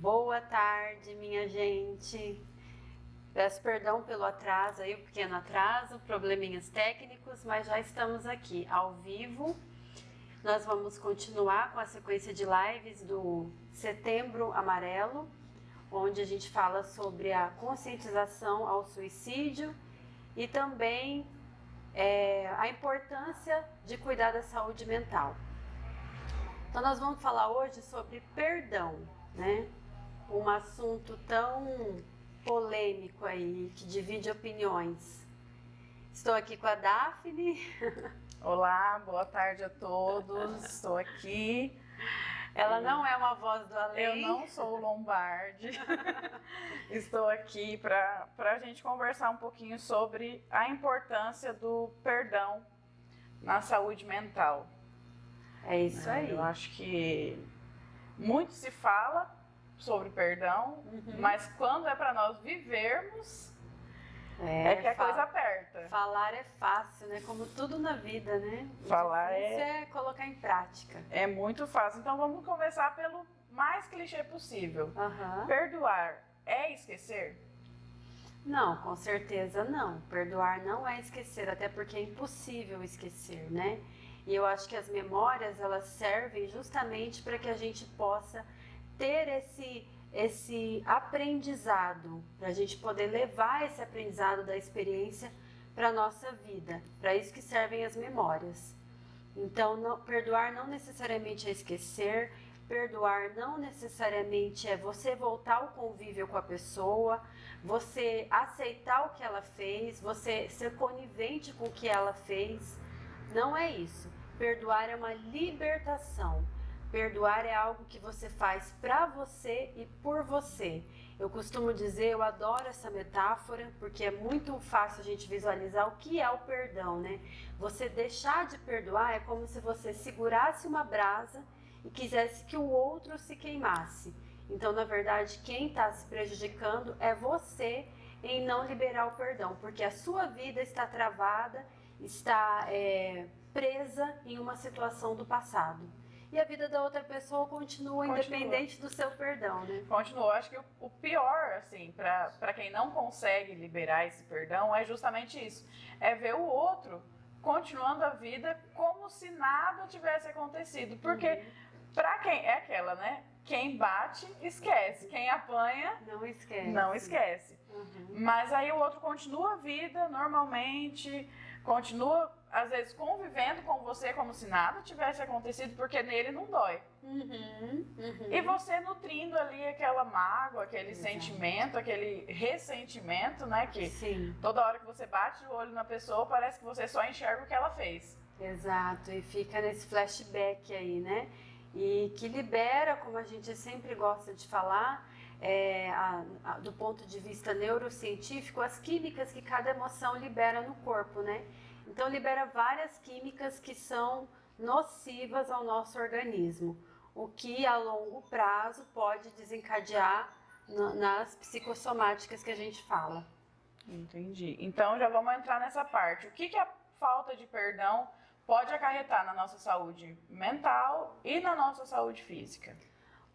Boa tarde, minha gente. Peço perdão pelo atraso aí, o pequeno atraso, probleminhas técnicos, mas já estamos aqui ao vivo. Nós vamos continuar com a sequência de lives do Setembro Amarelo, onde a gente fala sobre a conscientização ao suicídio e também a importância de cuidar da saúde mental. Então nós vamos falar hoje sobre perdão, né? Um assunto tão polêmico aí, que divide opiniões. Estou aqui com a Daphne. Olá, boa tarde a todos, estou aqui. Ela não é uma voz do além. Eu não sou o Lombardi. Estou aqui para a gente conversar um pouquinho sobre a importância do perdão na saúde mental. É isso aí. Eu acho que muito se fala sobre perdão, mas quando é para nós vivermos, é que a coisa aperta. Falar é fácil, né? Como tudo na vida, né? Falar é colocar em prática. É muito fácil. Então vamos começar pelo mais clichê possível. Perdoar é esquecer? Não, com certeza não. Perdoar não é esquecer, até porque é impossível esquecer, né? E eu acho que as memórias, elas servem justamente para que a gente possa ter esse aprendizado, para a gente poder levar esse aprendizado da experiência para a nossa vida. Para isso que servem as memórias. Então, perdoar não necessariamente é esquecer, perdoar não necessariamente é você voltar ao convívio com a pessoa, você aceitar o que ela fez, você ser conivente com o que ela fez. Não é isso. Perdoar é uma libertação. Perdoar é algo que você faz para você e por você. Eu costumo dizer, eu adoro essa metáfora, porque é muito fácil a gente visualizar o que é o perdão, né? Você deixar de perdoar é como se você segurasse uma brasa e quisesse que o outro se queimasse. Então, na verdade, quem está se prejudicando é você em não liberar o perdão, porque a sua vida está travada, está presa em uma situação do passado. E a vida da outra pessoa continua independente do seu perdão, né? Continua. Acho que o pior, assim, para quem não consegue liberar esse perdão é justamente isso. É ver o outro continuando a vida como se nada tivesse acontecido. Porque para quem é aquela, né? Quem bate, esquece. Quem apanha, não esquece. Mas aí o outro continua a vida normalmente, continua, às vezes, convivendo com você como se nada tivesse acontecido, porque nele não dói. E você nutrindo ali aquela mágoa, aquele sentimento, aquele ressentimento, né? Que toda hora que você bate o olho na pessoa, parece que você só enxerga o que ela fez. Exato, e fica nesse flashback aí, né? E que libera, como a gente sempre gosta de falar, do ponto de vista neurocientífico, as químicas que cada emoção libera no corpo, né? Então libera várias químicas que são nocivas ao nosso organismo, o que a longo prazo pode desencadear nas psicossomáticas que a gente fala. Entendi. Então já vamos entrar nessa parte. O que a falta de perdão pode acarretar na nossa saúde mental e na nossa saúde física?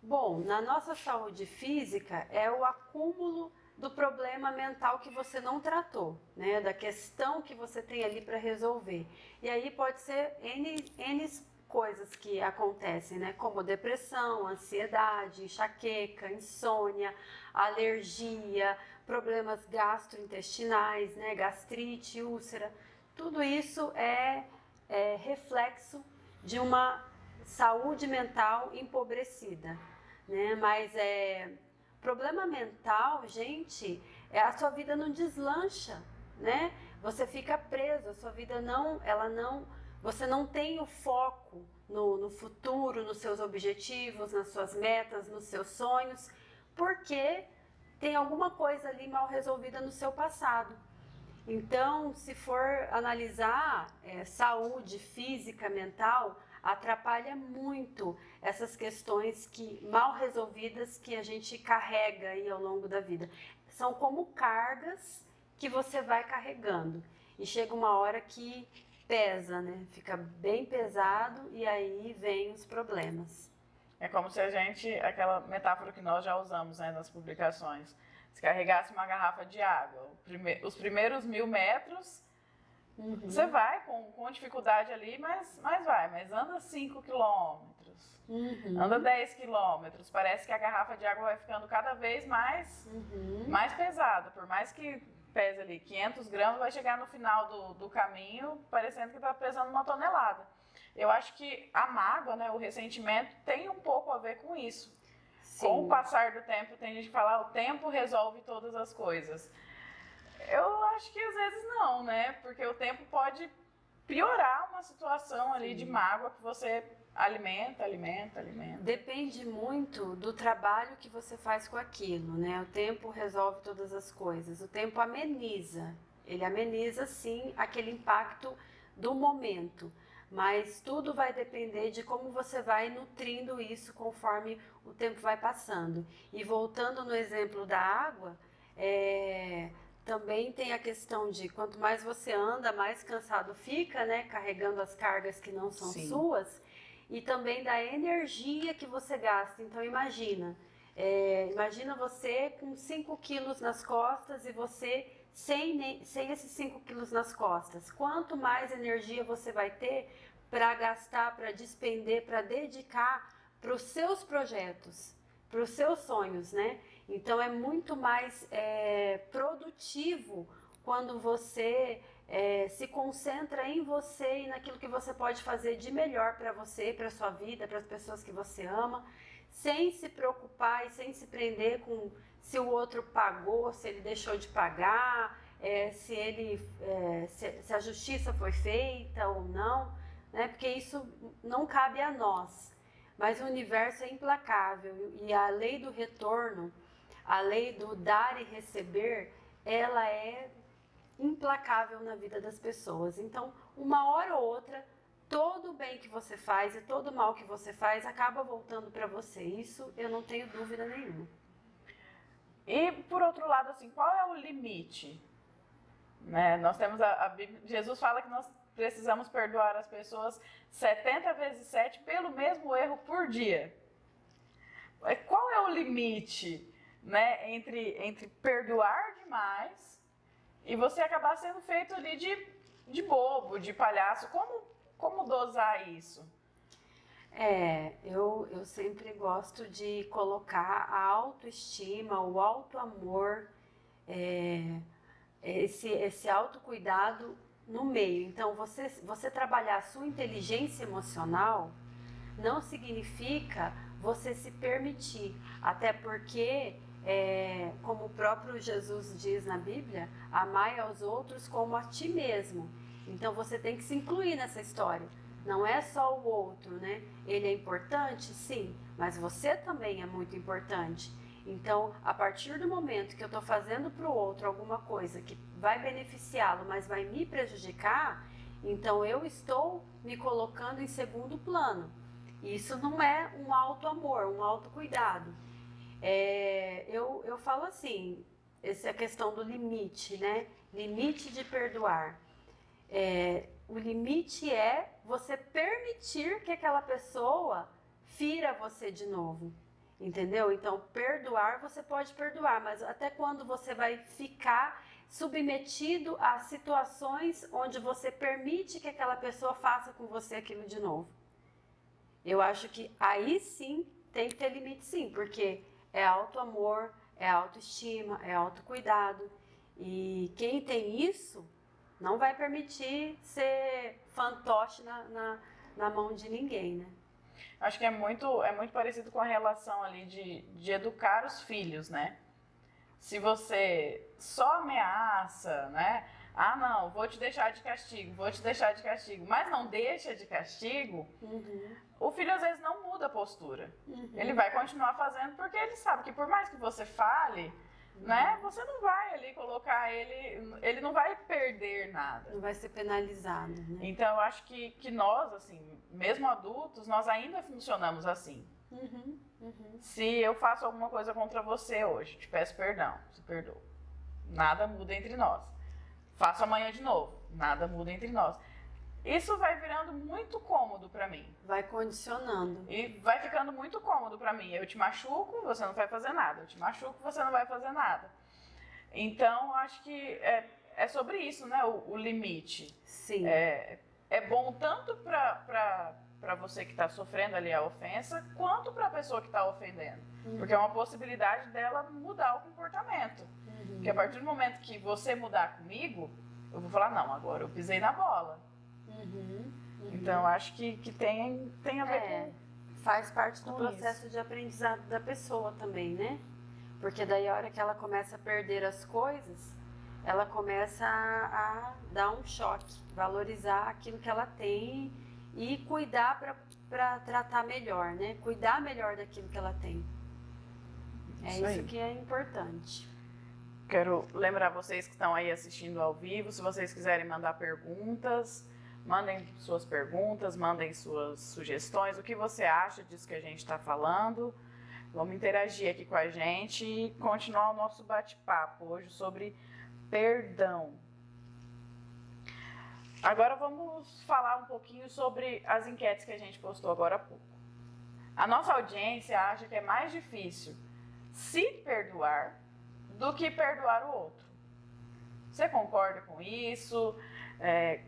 Bom, na nossa saúde física é o acúmulo do problema mental que você não tratou, né? Da questão que você tem ali para resolver. E aí pode ser N coisas que acontecem, né? Como depressão, ansiedade, enxaqueca, insônia, alergia, problemas gastrointestinais, né? Gastrite, úlcera. Tudo isso é reflexo de uma saúde mental empobrecida, né? Mas problema mental, gente, a sua vida não deslancha, né? Você fica preso, a sua vida você não tem o foco no futuro, nos seus objetivos, nas suas metas, nos seus sonhos, porque tem alguma coisa ali mal resolvida no seu passado. Então, se for analisar saúde física, mental, atrapalha muito essas questões mal resolvidas que a gente carrega aí ao longo da vida. São como cargas que você vai carregando e chega uma hora que pesa, né? Fica bem pesado e aí vem os problemas. É como se a gente, aquela metáfora que nós já usamos, né, nas publicações, se carregasse uma garrafa de água, os primeiros 1000 metros, você vai com dificuldade ali, mas anda 5 quilômetros, anda 10 quilômetros, parece que a garrafa de água vai ficando cada vez mais pesada, por mais que pese ali 500 gramas, vai chegar no final do caminho parecendo que está pesando uma tonelada. Eu acho que a mágoa, né, o ressentimento, tem um pouco a ver com isso. Sim. Com o passar do tempo, tem gente que fala, o tempo resolve todas as coisas. Eu acho que às vezes não, né? Porque o tempo pode piorar uma situação ali de mágoa que você alimenta. Depende muito do trabalho que você faz com aquilo, né? O tempo resolve todas as coisas. O tempo ameniza. Ele ameniza, sim, aquele impacto do momento. Mas tudo vai depender de como você vai nutrindo isso conforme o tempo vai passando. E voltando no exemplo da água, também tem a questão de quanto mais você anda, mais cansado fica, né? Carregando as cargas que não são suas. E também da energia que você gasta. Então imagina você com 5 quilos nas costas e você sem esses 5 quilos nas costas. Quanto mais energia você vai ter para gastar, para despender, para dedicar para os seus projetos, para os seus sonhos, né? Então é muito mais produtivo quando você se concentra em você e naquilo que você pode fazer de melhor para você, para a sua vida, para as pessoas que você ama, sem se preocupar e sem se prender com se o outro pagou, se ele deixou de pagar, se a justiça foi feita ou não, né? Porque isso não cabe a nós. Mas o universo é implacável e a lei do retorno, a lei do dar e receber, ela é implacável na vida das pessoas. Então, uma hora ou outra, todo o bem que você faz e todo o mal que você faz acaba voltando para você. Isso eu não tenho dúvida nenhuma. E, por outro lado, assim, qual é o limite? Né? Nós temos a Bíblia, Jesus fala que nós precisamos perdoar as pessoas 70 vezes 7 pelo mesmo erro por dia. Qual é o limite, né, entre perdoar demais e você acabar sendo feito ali de bobo, de palhaço? Como dosar isso? Eu sempre gosto de colocar a autoestima, o autoamor, esse autocuidado no meio. Então, você trabalhar a sua inteligência emocional não significa você se permitir, até porque, como o próprio Jesus diz na Bíblia, amai aos outros como a ti mesmo. Então, você tem que se incluir nessa história. Não é só o outro, né? Ele é importante, sim, mas você também é muito importante. Então, a partir do momento que eu estou fazendo para o outro alguma coisa que vai beneficiá-lo, mas vai me prejudicar, então eu estou me colocando em segundo plano. Isso não é um autoamor, um autocuidado. Eu falo assim, essa é a questão do limite, né? Limite de perdoar. O limite é você permitir que aquela pessoa fira você de novo, entendeu? Então, perdoar, você pode perdoar, mas até quando você vai ficar submetido a situações onde você permite que aquela pessoa faça com você aquilo de novo? Eu acho que aí sim tem que ter limite, sim, porque é autoamor, é autoestima, é autocuidado, e quem tem isso não vai permitir ser fantoche na mão de ninguém, né? Acho que é muito parecido com a relação ali de educar os filhos, né? Se você só ameaça, né? Ah, não, vou te deixar de castigo, mas não deixa de castigo, o filho às vezes não muda a postura. Ele vai continuar fazendo porque ele sabe que por mais que você fale, né, você não vai ali colocar ele não vai perder nada. Não vai ser penalizado, né? Então eu acho que nós, assim, mesmo adultos, nós ainda funcionamos assim. Se eu faço alguma coisa contra você hoje, te peço perdão, você perdoa. Nada muda entre nós. Faço amanhã de novo, nada muda entre nós. isso vai virando muito cômodo para mim. Vai condicionando. E vai ficando muito cômodo para mim. Eu te machuco, você não vai fazer nada. Eu te machuco, você não vai fazer nada. Então, acho que é sobre isso, né? O limite. Sim. É bom tanto para você que está sofrendo ali a ofensa, quanto para a pessoa que está ofendendo. Porque é uma possibilidade dela mudar o comportamento. Porque a partir do momento que você mudar comigo, eu vou falar, não, agora eu pisei na bola. Então, acho que tem a ver com... Faz parte do processo de aprendizado da pessoa também, né? Porque daí a hora que ela começa a perder as coisas, ela começa a dar um choque, valorizar aquilo que ela tem e cuidar para tratar melhor, né? Cuidar melhor daquilo que ela tem. Isso que é importante. Quero lembrar vocês que estão aí assistindo ao vivo, se vocês quiserem mandar perguntas, mandem suas perguntas, mandem suas sugestões, o que você acha disso que a gente está falando. Vamos interagir aqui com a gente e continuar o nosso bate-papo hoje sobre perdão. Agora vamos falar um pouquinho sobre as enquetes que a gente postou agora há pouco. A nossa audiência acha que é mais difícil se perdoar do que perdoar o outro. Você concorda com isso?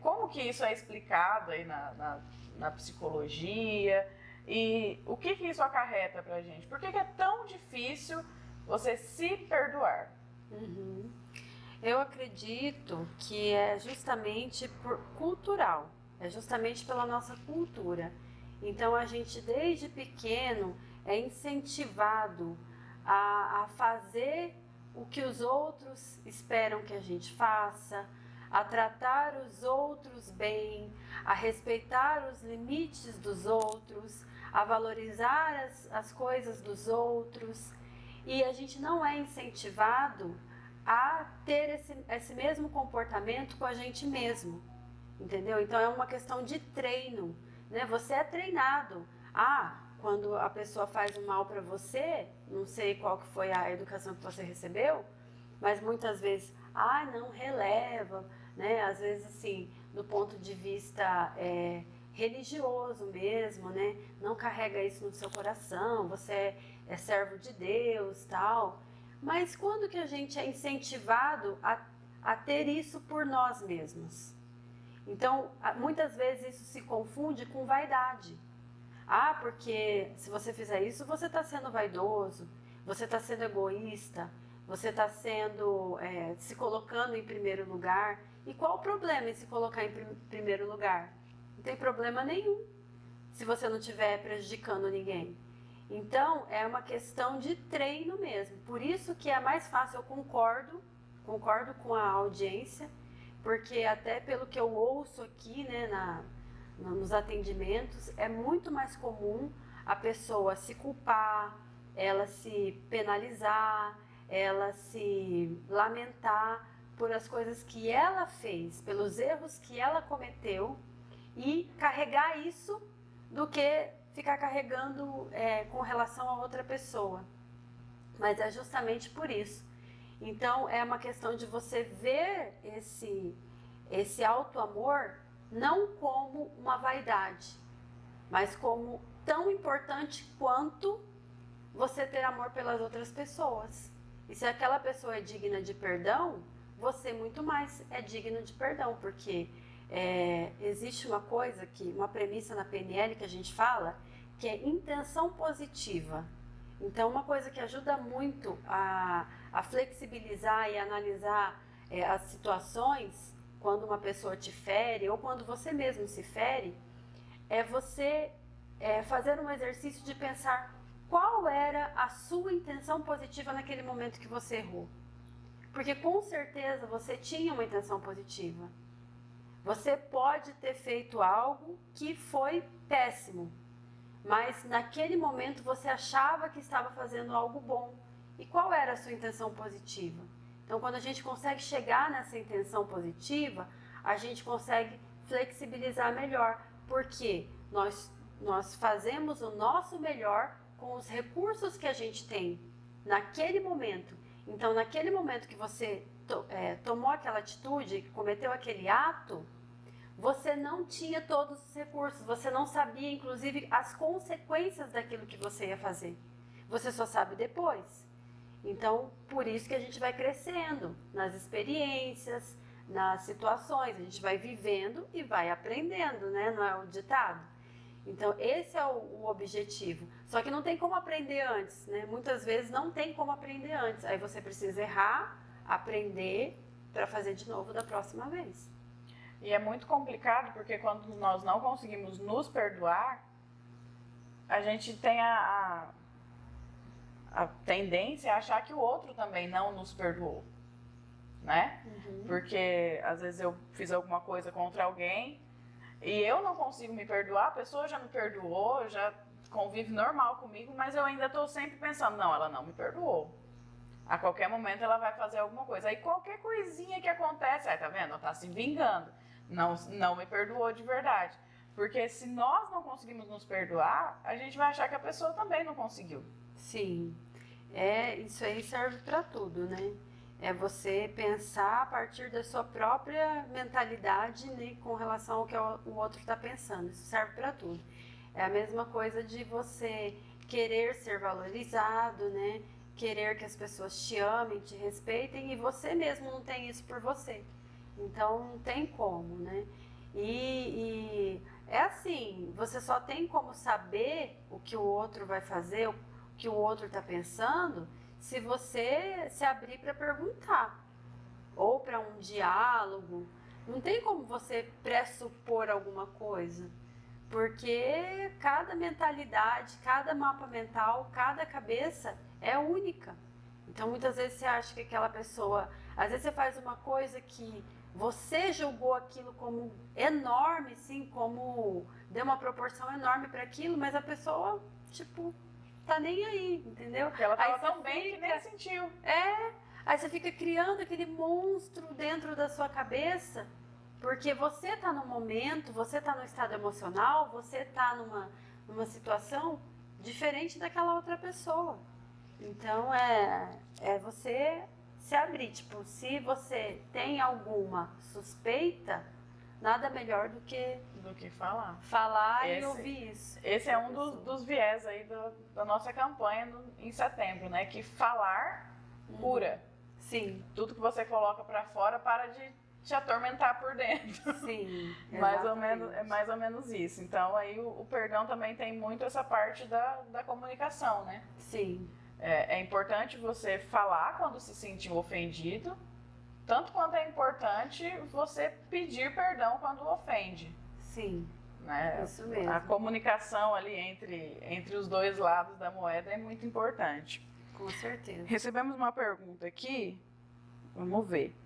Como que isso é explicado aí na psicologia? E o que isso acarreta pra gente? Por que é tão difícil você se perdoar? Eu acredito que é justamente cultural, é justamente pela nossa cultura. Então a gente desde pequeno é incentivado a fazer o que os outros esperam que a gente faça, a tratar os outros bem, a respeitar os limites dos outros, a valorizar as coisas dos outros. E a gente não é incentivado a ter esse mesmo comportamento com a gente mesmo, entendeu? Então é uma questão de treino, né? Você é treinado. Quando a pessoa faz um mal para você, não sei qual que foi a educação que você recebeu, mas muitas vezes, não releva, né? Às vezes assim, do ponto de vista religioso mesmo, né? Não carrega isso no seu coração, você é servo de Deus, tal. Mas quando que a gente é incentivado a ter isso por nós mesmos? Então, muitas vezes isso se confunde com vaidade. Porque se você fizer isso, você está sendo vaidoso, você está sendo egoísta, você está se colocando em primeiro lugar. E qual o problema em se colocar em primeiro lugar? Não tem problema nenhum, se você não estiver prejudicando ninguém. Então, é uma questão de treino mesmo. Por isso que é mais fácil, eu concordo com a audiência, porque até pelo que eu ouço aqui, né, nos atendimentos, é muito mais comum a pessoa se culpar, ela se penalizar, ela se lamentar por as coisas que ela fez, pelos erros que ela cometeu, e carregar isso do que ficar carregando com relação a outra pessoa. Mas é justamente por isso. Então é uma questão de você ver esse auto-amor não como uma vaidade, mas como tão importante quanto você ter amor pelas outras pessoas. E se aquela pessoa é digna de perdão, você muito mais é digno de perdão, porque existe uma premissa na PNL que a gente fala, que é intenção positiva. Então, uma coisa que ajuda muito a flexibilizar e analisar as situações, quando uma pessoa te fere, ou quando você mesmo se fere, é você fazer um exercício de pensar qual era a sua intenção positiva naquele momento que você errou. Porque com certeza você tinha uma intenção positiva. Você pode ter feito algo que foi péssimo, mas naquele momento você achava que estava fazendo algo bom. E qual era a sua intenção positiva? Então, quando a gente consegue chegar nessa intenção positiva, a gente consegue flexibilizar melhor, porque nós fazemos o nosso melhor com os recursos que a gente tem naquele momento. Então, naquele momento que você tomou aquela atitude, cometeu aquele ato, você não tinha todos os recursos, você não sabia, inclusive, as consequências daquilo que você ia fazer. Você só sabe depois. Então, por isso que a gente vai crescendo nas experiências, nas situações, a gente vai vivendo e vai aprendendo, né? Não é o ditado? Então, esse é o objetivo. Só que não tem como aprender antes, né? Muitas vezes não tem como aprender antes. Aí você precisa errar, aprender para fazer de novo da próxima vez. E é muito complicado porque quando nós não conseguimos nos perdoar, a gente tem a tendência a achar que o outro também não nos perdoou, né? Porque às vezes eu fiz alguma coisa contra alguém e eu não consigo me perdoar, a pessoa já me perdoou, já convive normal comigo, mas eu ainda estou sempre pensando, não, ela não me perdoou. A qualquer momento ela vai fazer alguma coisa. Aí qualquer coisinha que acontece, tá vendo? Ela tá se vingando. Não me perdoou de verdade. Porque se nós não conseguimos nos perdoar, a gente vai achar que a pessoa também não conseguiu. Sim, isso aí serve para tudo, né? É você pensar a partir da sua própria mentalidade, né, com relação ao que o outro está pensando. Isso serve para tudo. É a mesma coisa de você querer ser valorizado, né? Querer que as pessoas te amem, te respeitem e você mesmo não tem isso por você. Então não tem como, né? E é assim, você só tem como saber o que o outro vai fazer, o que o outro está pensando, se você se abrir para perguntar ou para um diálogo. Não tem como você pressupor alguma coisa, porque cada mentalidade, cada mapa mental, cada cabeça é única. Então muitas vezes você acha que aquela pessoa, às vezes você faz uma coisa que você julgou aquilo como enorme, sim, como deu uma proporção enorme para aquilo, mas a pessoa, tipo, tá nem aí, entendeu? Porque ela tava tão bem que nem sentiu. Aí você fica criando aquele monstro dentro da sua cabeça, porque você tá no momento, você tá no estado emocional, você tá numa situação diferente daquela outra pessoa. Então é você se abrir, tipo, se você tem alguma suspeita, nada melhor do que falar e ouvir isso. Esse é um dos viés aí da nossa campanha em setembro, né? Que falar cura. Sim. Tudo que você coloca para fora para de te atormentar por dentro. Sim, É mais ou menos isso. Então aí o perdão também tem muito essa parte da comunicação, né? Sim. É importante você falar quando se sentiu ofendido, tanto quanto é importante você pedir perdão quando ofende. Sim, né? Isso mesmo. A comunicação ali entre os dois lados da moeda é muito importante. Com certeza. Recebemos uma pergunta aqui, vamos ver.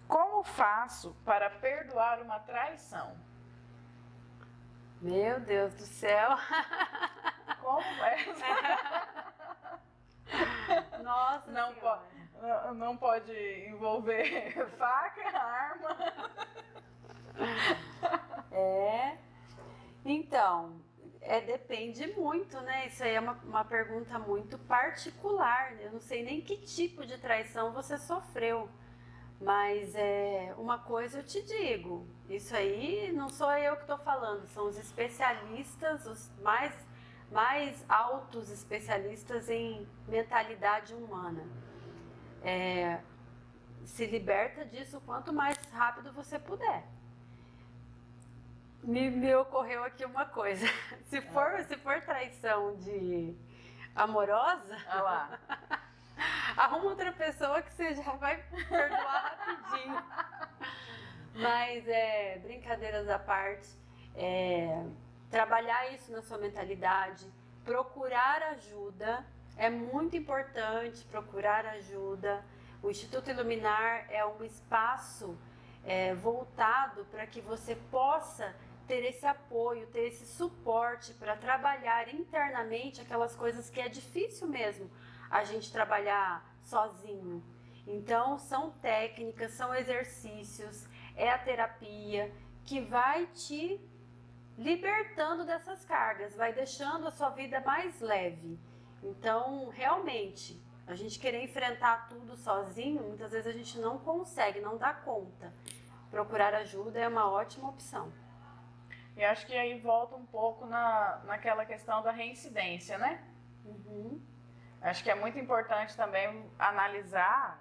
Como faço para perdoar uma traição? Meu Deus do céu! Como é? Nossa não pode envolver faca, arma. Então, depende muito, né? Isso aí é uma pergunta muito particular. Eu não sei nem que tipo de traição você sofreu. Mas uma coisa eu te digo, isso aí não sou eu que estou falando, são os especialistas, os mais altos especialistas em mentalidade humana. Se liberta disso quanto mais rápido você puder. Me ocorreu aqui uma coisa, se for traição amorosa, Olha lá. Arruma outra pessoa que você já vai perdoar rapidinho. Mas brincadeiras à parte, trabalhar isso na sua mentalidade, procurar ajuda, é muito importante procurar ajuda. O Instituto Iluminar é um espaço voltado para que você possa ter esse apoio, ter esse suporte para trabalhar internamente aquelas coisas que é difícil mesmo a gente trabalhar sozinho. Então, são técnicas, são exercícios, é a terapia que vai te libertando dessas cargas, vai deixando a sua vida mais leve. Então, realmente, a gente querer enfrentar tudo sozinho, muitas vezes a gente não consegue, não dá conta. procurar ajuda é uma ótima opção. E acho que aí volta um pouco naquela questão da reincidência, né? Uhum. Acho que é muito importante também analisar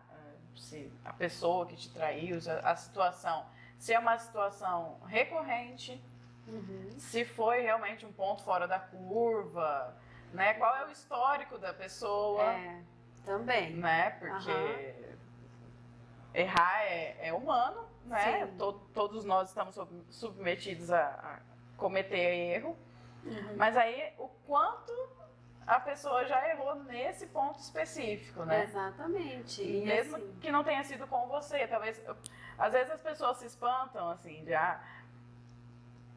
se a pessoa que te traiu, a situação, se é uma situação recorrente, se foi realmente um ponto fora da curva, né? Qual é o histórico da pessoa? Também. Né? Porque errar é humano, né? Todos nós estamos submetidos a cometer erro, mas aí o quanto a pessoa já errou nesse ponto específico, né? Exatamente. E mesmo assim, que não tenha sido com você, talvez, às vezes as pessoas se espantam, assim,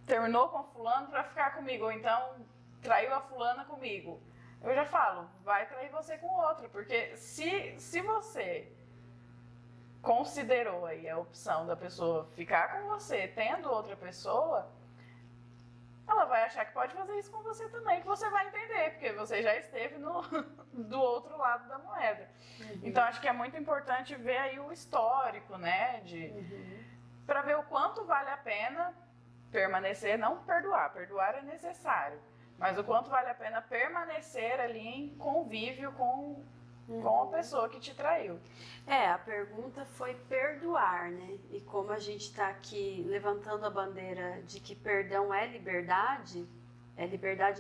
terminou com fulano para ficar comigo, ou então traiu a fulana comigo. Eu já falo, vai trair você com outra, porque se você considerou aí a opção da pessoa ficar com você tendo outra pessoa, ela vai achar que pode fazer isso com você também, que você vai entender, porque você já esteve do outro lado da moeda. Então, acho que é muito importante ver aí o histórico, né, para ver o quanto vale a pena permanecer, não perdoar é necessário, mas o quanto vale a pena permanecer ali em convívio com a pessoa que te traiu. A pergunta foi perdoar, né? E como a gente está aqui levantando a bandeira de que perdão é liberdade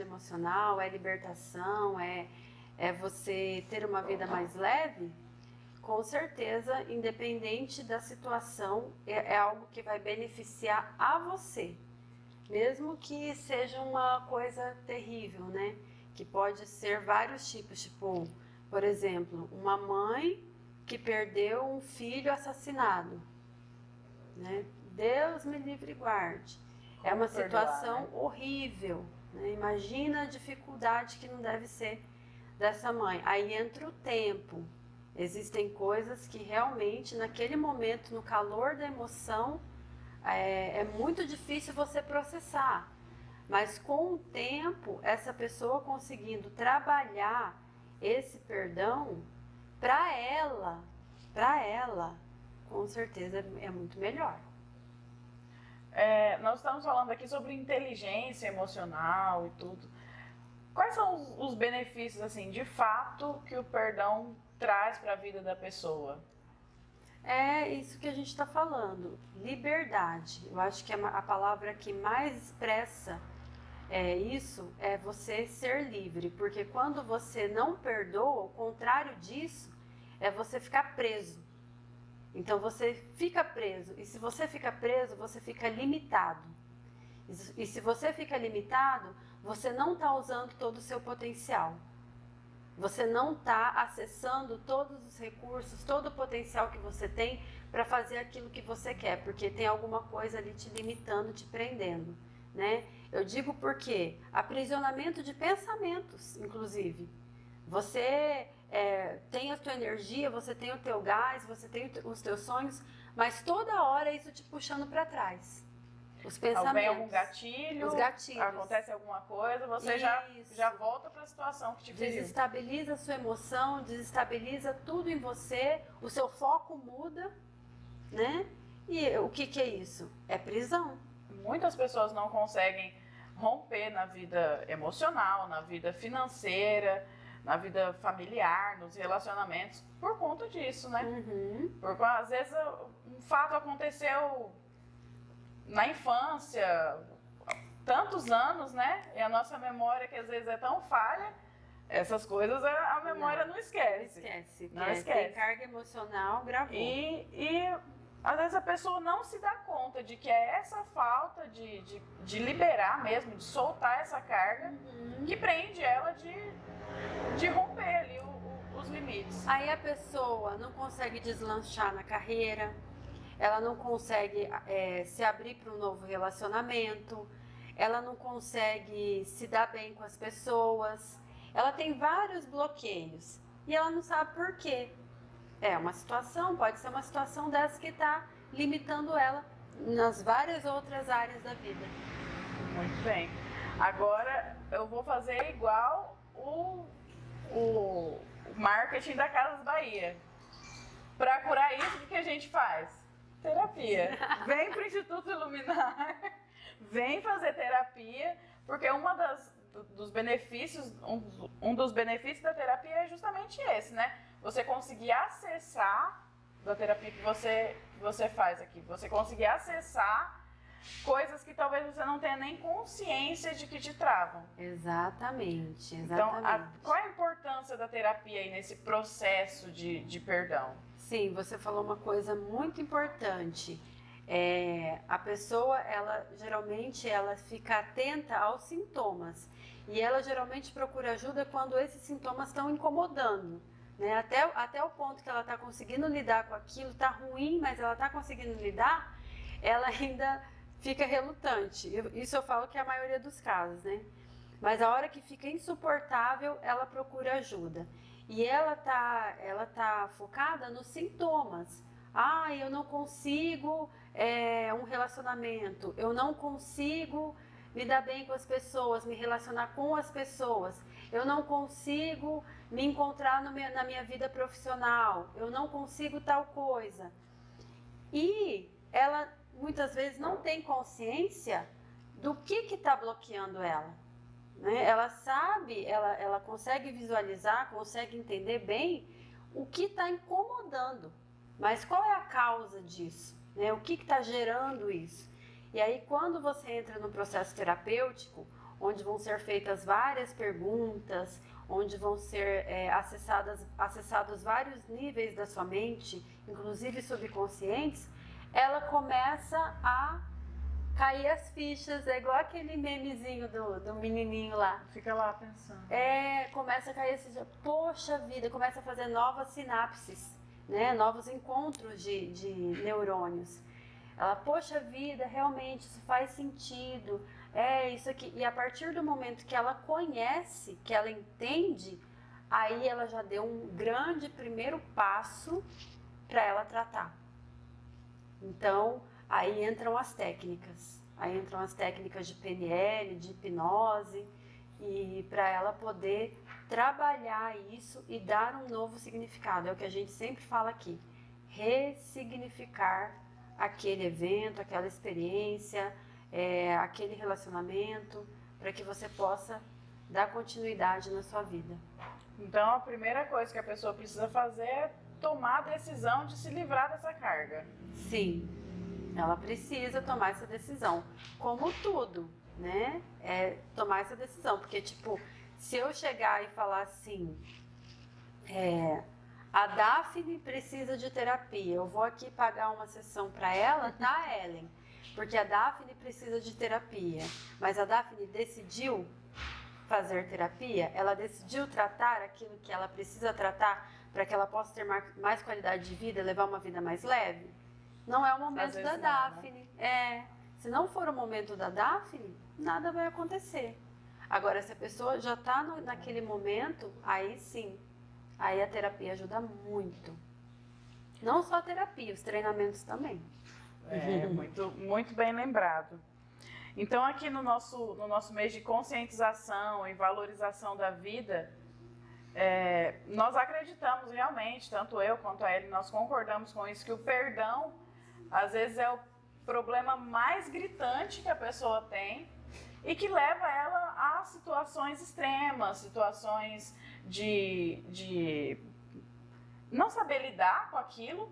emocional, é libertação, é você ter uma vida mais leve, com certeza, independente da situação, é algo que vai beneficiar a você. Mesmo que seja uma coisa terrível, né? Que pode ser vários tipos, tipo, por exemplo, uma mãe que perdeu um filho assassinado, né? Deus me livre e guarde. É uma situação horrível, né? Imagina a dificuldade que não deve ser dessa mãe. Aí entra o tempo. Existem coisas que realmente, naquele momento, no calor da emoção, é muito difícil você processar. Mas com o tempo, essa pessoa conseguindo trabalhar esse perdão, para ela, com certeza é muito melhor. Nós estamos falando aqui sobre inteligência emocional e tudo. Quais são os benefícios, assim, de fato, que o perdão traz para a vida da pessoa? É isso que a gente está falando, liberdade. Eu acho que a palavra que mais expressa isso é você ser livre, porque quando você não perdoa, o contrário disso é você ficar preso. Então você fica preso, e se você fica preso, você fica limitado. E se você fica limitado, você não está usando todo o seu potencial. Você não está acessando todos os recursos, todo o potencial que você tem para fazer aquilo que você quer, porque tem alguma coisa ali te limitando, te prendendo, né? Eu digo porque aprisionamento de pensamentos, inclusive. Você tem a tua energia, você tem o teu gás, você tem os teus sonhos, mas toda hora isso te puxando para trás. Os pensamentos. Vem algum gatilho, os gatilhos. Acontece alguma coisa, você já volta para a situação que te feriu. Desestabiliza a sua emoção, desestabiliza tudo em você, o seu foco muda, né? E o que é isso? É prisão. Muitas pessoas não conseguem romper na vida emocional, na vida financeira, na vida familiar, nos relacionamentos, por conta disso, né? Porque às vezes um fato aconteceu na infância, tantos anos, né? E a nossa memória, que às vezes é tão falha, essas coisas a memória não esquece. Não esquece. Tem carga emocional, gravou. E às vezes a pessoa não se dá conta de que é essa falta de liberar mesmo, de soltar essa carga, que prende ela de romper ali os limites. Aí a pessoa não consegue deslanchar na carreira, ela não consegue se abrir para um novo relacionamento, ela não consegue se dar bem com as pessoas, ela tem vários bloqueios e ela não sabe por quê. Pode ser uma situação dessa que está limitando ela nas várias outras áreas da vida. Muito bem. Agora eu vou fazer igual o marketing da Casas Bahia. Para curar isso, o que a gente faz? terapia. Vem para o Instituto Iluminar, vem fazer terapia, porque dos benefícios, um dos benefícios da terapia é justamente esse, né? Você conseguir acessar, da terapia que você faz aqui, você conseguir acessar coisas que talvez você não tenha nem consciência de que te travam. Exatamente, exatamente. Então, qual é a importância da terapia aí nesse processo de perdão? Sim, você falou uma coisa muito importante. A pessoa, ela geralmente ela fica atenta aos sintomas e ela geralmente procura ajuda quando esses sintomas estão incomodando, né? Até o ponto que ela está conseguindo lidar com aquilo, está ruim, mas ela está conseguindo lidar, ela ainda fica relutante. Isso eu falo que é a maioria dos casos, né? Mas a hora que fica insuportável, ela procura ajuda. E ela tá focada nos sintomas. Eu não consigo um relacionamento, eu não consigo me dar bem com as pessoas, me relacionar com as pessoas, eu não consigo me encontrar na minha vida profissional, eu não consigo tal coisa. E ela muitas vezes não tem consciência do que está bloqueando ela. Né? Ela sabe, ela consegue visualizar, consegue entender bem o que está incomodando, mas qual é a causa disso? Né? O que está gerando isso? E aí, quando você entra no processo terapêutico, onde vão ser feitas várias perguntas, onde vão ser acessados vários níveis da sua mente, inclusive subconscientes, ela começa a cair as fichas, é igual aquele memezinho do menininho lá. Fica lá pensando. Começa a cair esse, poxa vida, começa a fazer novas sinapses, né? Novos encontros de neurônios. Ela, poxa vida, realmente isso faz sentido, isso aqui. E a partir do momento que ela conhece, que ela entende, aí ela já deu um grande primeiro passo para ela tratar. Então, aí entram as técnicas de PNL, de hipnose, e para ela poder trabalhar isso e dar um novo significado. É o que a gente sempre fala aqui, ressignificar aquele evento, aquela experiência, aquele relacionamento, para que você possa dar continuidade na sua vida. Então, a primeira coisa que a pessoa precisa fazer é tomar a decisão de se livrar dessa carga. Sim, ela precisa tomar essa decisão, como tudo, né? Tomar essa decisão, porque tipo, se eu chegar e falar assim, a Daphne precisa de terapia, eu vou aqui pagar uma sessão para ela, tá, Ellen? Porque a Daphne precisa de terapia, mas a Daphne decidiu fazer terapia, ela decidiu tratar aquilo que ela precisa tratar para que ela possa ter mais qualidade de vida, levar uma vida mais leve. Não é o momento da Daphne. Se não for o momento da Daphne, nada vai acontecer. Agora, se a pessoa já está naquele momento, aí sim, aí a terapia ajuda muito. Não só a terapia, os treinamentos também. Muito, muito bem lembrado. Então, aqui no nosso mês de conscientização e valorização da vida, nós acreditamos realmente, tanto eu quanto a Ellen, nós concordamos com isso, que o perdão, às vezes, é o problema mais gritante que a pessoa tem e que leva ela a situações extremas, situações de não saber lidar com aquilo.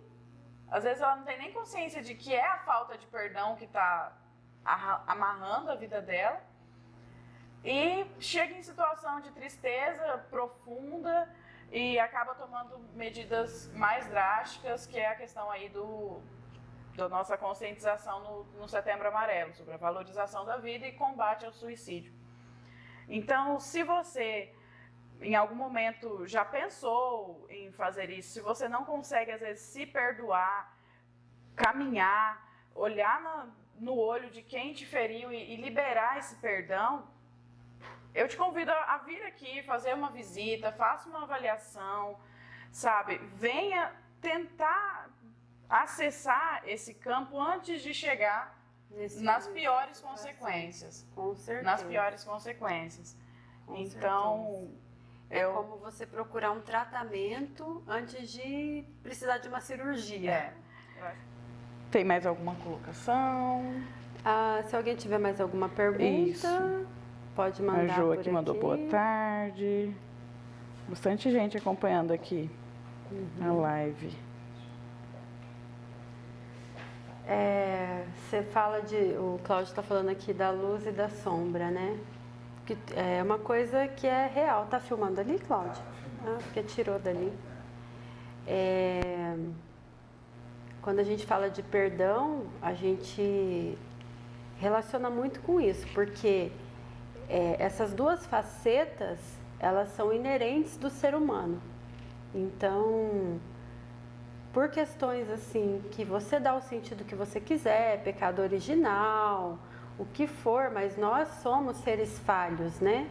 Às vezes ela não tem nem consciência de que é a falta de perdão que está amarrando a vida dela e chega em situação de tristeza profunda e acaba tomando medidas mais drásticas, que é a questão aí da nossa conscientização no Setembro Amarelo, sobre a valorização da vida e combate ao suicídio. Então, se você em algum momento já pensou em fazer isso, se você não consegue às vezes se perdoar, caminhar, olhar no olho de quem te feriu e liberar esse perdão, eu te convido a vir aqui, fazer uma visita, faça uma avaliação, sabe? Venha tentar acessar esse campo antes de chegar nas piores consequências. Com certeza. Nas piores consequências. Com então, certeza. Como você procurar um tratamento antes de precisar de uma cirurgia. Tem mais alguma colocação? Se alguém tiver mais alguma pergunta, Isso. pode mandar. A Jo por aqui aqui. mandou boa tarde. Bastante gente acompanhando aqui a live. Você fala o Cláudio está falando aqui da luz e da sombra, né? Que é uma coisa que é real. Tá filmando ali, Cláudio? Porque tirou dali. Quando a gente fala de perdão, a gente relaciona muito com isso, porque essas duas facetas, elas são inerentes do ser humano. Então, por questões assim, que você dá o sentido que você quiser, pecado original, o que for, mas nós somos seres falhos, né?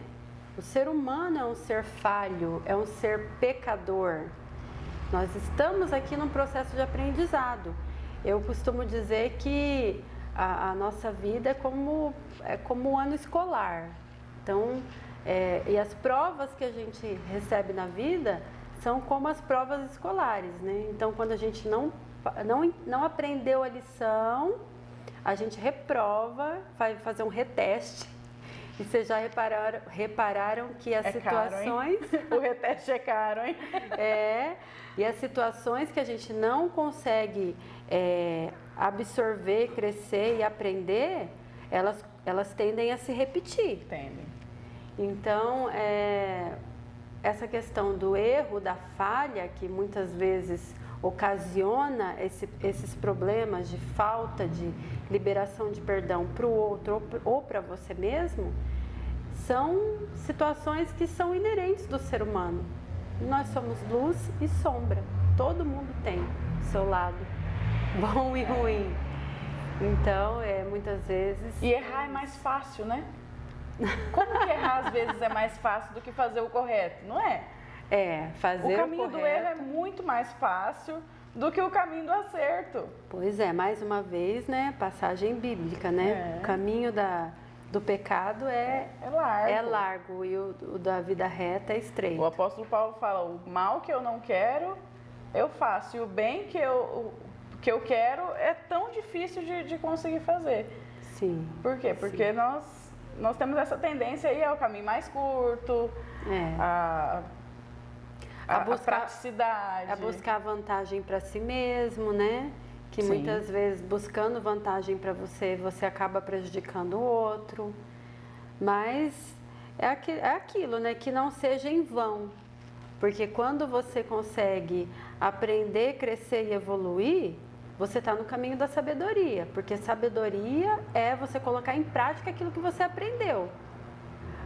O ser humano é um ser falho, é um ser pecador. Nós estamos aqui num processo de aprendizado. Eu costumo dizer que a nossa vida é como um ano escolar. Então, e as provas que a gente recebe na vida são como as provas escolares, né? Então, quando a gente não aprendeu a lição, a gente reprova, vai fazer um reteste. E vocês já repararam que as situações... Caro, o reteste é caro, hein? E as situações que a gente não consegue absorver, crescer e aprender, elas tendem a se repetir. Tendem. Então, essa questão do erro, da falha, que muitas vezes ocasiona esses problemas de falta de liberação de perdão para o outro ou para você mesmo, são situações que são inerentes do ser humano. Nós somos luz e sombra, todo mundo tem o seu lado, bom e ruim. Então, muitas vezes... E errar é mais fácil, né? Como que errar às vezes é mais fácil do que fazer o correto, não é? Fazer o caminho do erro é muito mais fácil do que o caminho do acerto. Pois mais uma vez, né, passagem bíblica, né? O caminho do pecado é largo e o da vida reta é estreito. O apóstolo Paulo fala, o mal que eu não quero, eu faço, e o bem que eu quero é tão difícil de conseguir fazer. Sim. Por quê? Porque nós temos essa tendência aí ao caminho mais curto, a praticidade. A buscar vantagem para si mesmo, né? Que Sim. muitas vezes, buscando vantagem para você acaba prejudicando o outro. Mas é aquilo, né? Que não seja em vão. Porque quando você consegue aprender, crescer e evoluir, você está no caminho da sabedoria. Porque sabedoria é você colocar em prática aquilo que você aprendeu.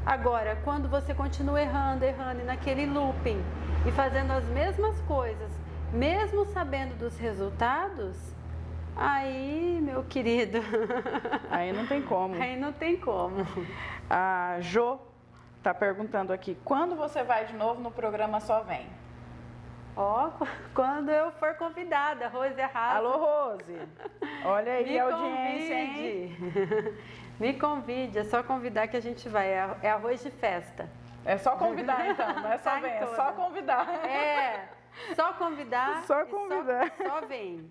Agora, quando você continua errando e naquele looping e fazendo as mesmas coisas, mesmo sabendo dos resultados, aí, meu querido... Aí não tem como. Aí não tem como. A Jo está perguntando aqui, quando você vai de novo no programa Só Vem? Quando eu for convidada, Rose Arrasa. Alô, Rose. Olha aí a audiência, hein? Me convide, é só convidar que a gente vai. É arroz de festa. É só convidar, então, não é só vem, é só convidar. Só convidar. Só convidar. Só vem.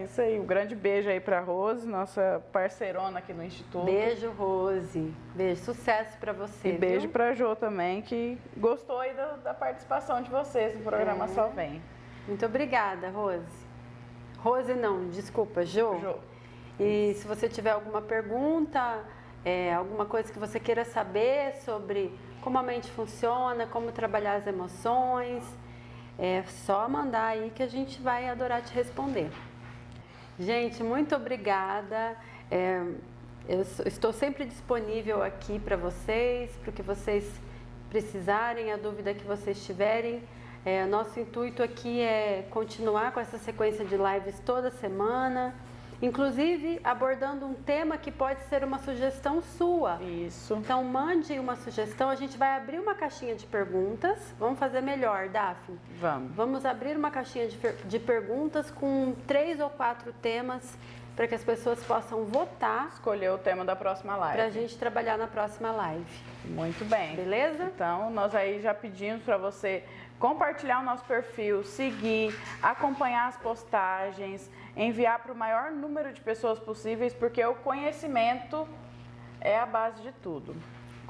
Isso aí. Um grande beijo aí pra Rose, nossa parceirona aqui no Instituto. Beijo, Rose. Beijo, sucesso pra você. E beijo pra Jo também, que gostou aí da participação de vocês no programa Só Vem. Muito obrigada, Rose. Rose não, desculpa, Jo. E se você tiver alguma pergunta, alguma coisa que você queira saber sobre como a mente funciona, como trabalhar as emoções, é só mandar aí que a gente vai adorar te responder. Gente, muito obrigada. Eu estou sempre disponível aqui para vocês, para o que vocês precisarem, a dúvida que vocês tiverem. Nosso intuito aqui é continuar com essa sequência de lives toda semana, inclusive abordando um tema que pode ser uma sugestão sua. Isso. Então mande uma sugestão, a gente vai abrir uma caixinha de perguntas. Vamos fazer melhor, Daphne? Vamos abrir uma caixinha de perguntas com 3 ou 4 temas para que as pessoas possam votar. Escolher o tema da próxima live. Para a gente trabalhar na próxima live. Muito bem. Beleza? Então, nós aí já pedimos para você compartilhar o nosso perfil, seguir, acompanhar as postagens, enviar para o maior número de pessoas possíveis, porque o conhecimento é a base de tudo.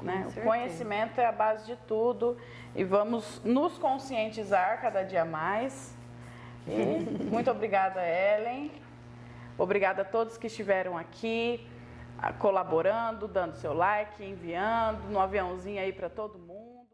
Né? O conhecimento é a base de tudo e vamos nos conscientizar cada dia mais. E muito obrigada, Ellen. Obrigada a todos que estiveram aqui, colaborando, dando seu like, enviando no aviãozinho aí para todo mundo.